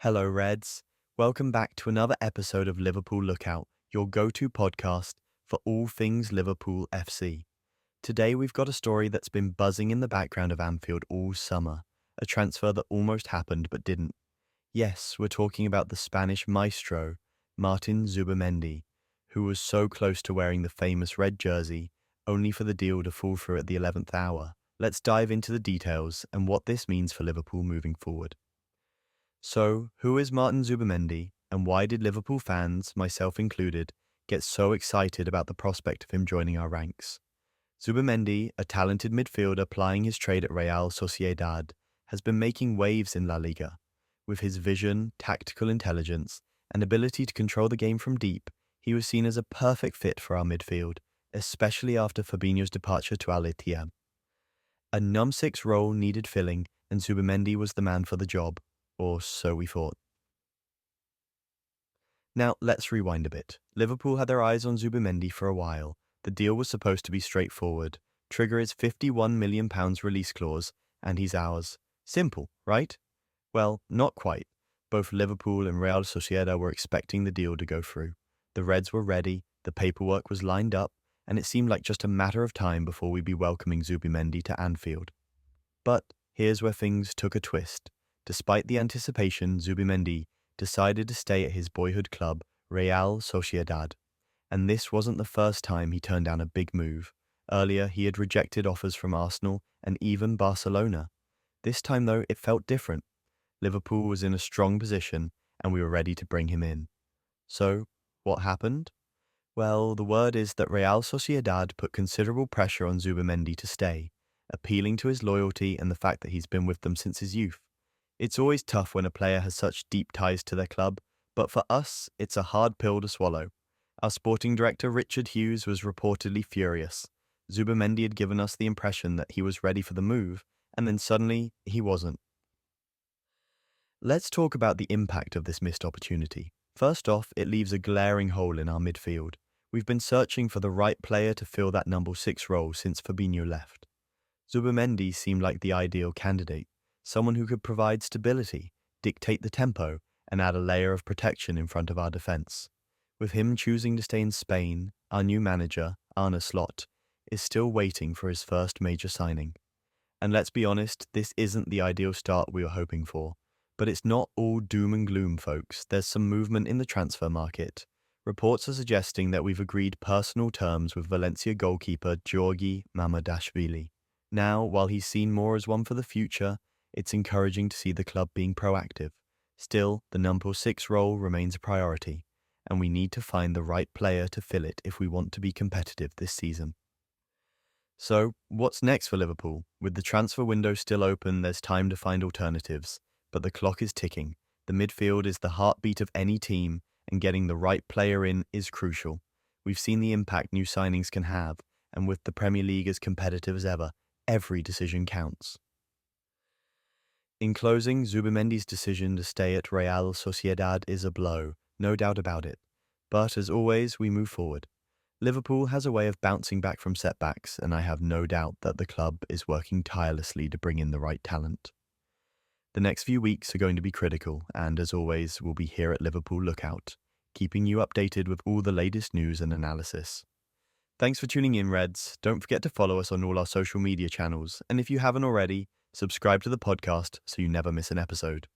Hello, Reds. Welcome back to another episode of Liverpool Lookout, your go-to podcast for all things Liverpool FC. Today, we've got a story that's been buzzing in the background of Anfield all summer, a transfer that almost happened but didn't. Yes, we're talking about the Spanish maestro, Martin Zubimendi, who was so close to wearing the famous red jersey, only for the deal to fall through at the 11th hour. Let's dive into the details and what this means for Liverpool moving forward. So, who is Martin Zubimendi, and why did Liverpool fans, myself included, get so excited about the prospect of him joining our ranks? Zubimendi, a talented midfielder plying his trade at Real Sociedad, has been making waves in La Liga. With his vision, tactical intelligence, and ability to control the game from deep, he was seen as a perfect fit for our midfield, especially after Fabinho's departure to Al Ittihad. A num-6 role needed filling, and Zubimendi was the man for the job. Or so we thought. Now, let's rewind a bit. Liverpool had their eyes on Zubimendi for a while. The deal was supposed to be straightforward, trigger his £51 million release clause, and he's ours. Simple, right? Well, not quite. Both Liverpool and Real Sociedad were expecting the deal to go through. The Reds were ready, the paperwork was lined up, and it seemed like just a matter of time before we'd be welcoming Zubimendi to Anfield. But here's where things took a twist. Despite the anticipation, Zubimendi decided to stay at his boyhood club, Real Sociedad. And this wasn't the first time he turned down a big move. Earlier, he had rejected offers from Arsenal and even Barcelona. This time, though, it felt different. Liverpool was in a strong position, and we were ready to bring him in. So, what happened? Well, the word is that Real Sociedad put considerable pressure on Zubimendi to stay, appealing to his loyalty and the fact that he's been with them since his youth. It's always tough when a player has such deep ties to their club, but for us, it's a hard pill to swallow. Our Sporting Director Richard Hughes was reportedly furious. Zubimendi had given us the impression that he was ready for the move, and then suddenly, he wasn't. Let's talk about the impact of this missed opportunity. First off, it leaves a glaring hole in our midfield. We've been searching for the right player to fill that number 6 role since Fabinho left. Zubimendi seemed like the ideal candidate. Someone who could provide stability, dictate the tempo, and add a layer of protection in front of our defence. With him choosing to stay in Spain, our new manager, Arne Slot, is still waiting for his first major signing. And let's be honest, this isn't the ideal start we were hoping for. But it's not all doom and gloom, folks. There's some movement in the transfer market. Reports are suggesting that we've agreed personal terms with Valencia goalkeeper Giorgi Mamardashvili. Now, while he's seen more as one for the future, it's encouraging to see the club being proactive. Still, the number 6 role remains a priority, and we need to find the right player to fill it if we want to be competitive this season. So, what's next for Liverpool? With the transfer window still open, there's time to find alternatives, but the clock is ticking. The midfield is the heartbeat of any team, and getting the right player in is crucial. We've seen the impact new signings can have, and with the Premier League as competitive as ever, every decision counts. In closing, Zubimendi's decision to stay at Real Sociedad is a blow, no doubt about it. But as always, we move forward. Liverpool has a way of bouncing back from setbacks, and I have no doubt that the club is working tirelessly to bring in the right talent. The next few weeks are going to be critical, and as always, we'll be here at Liverpool Lookout, keeping you updated with all the latest news and analysis. Thanks for tuning in, Reds. Don't forget to follow us on all our social media channels, and if you haven't already, subscribe to the podcast so you never miss an episode.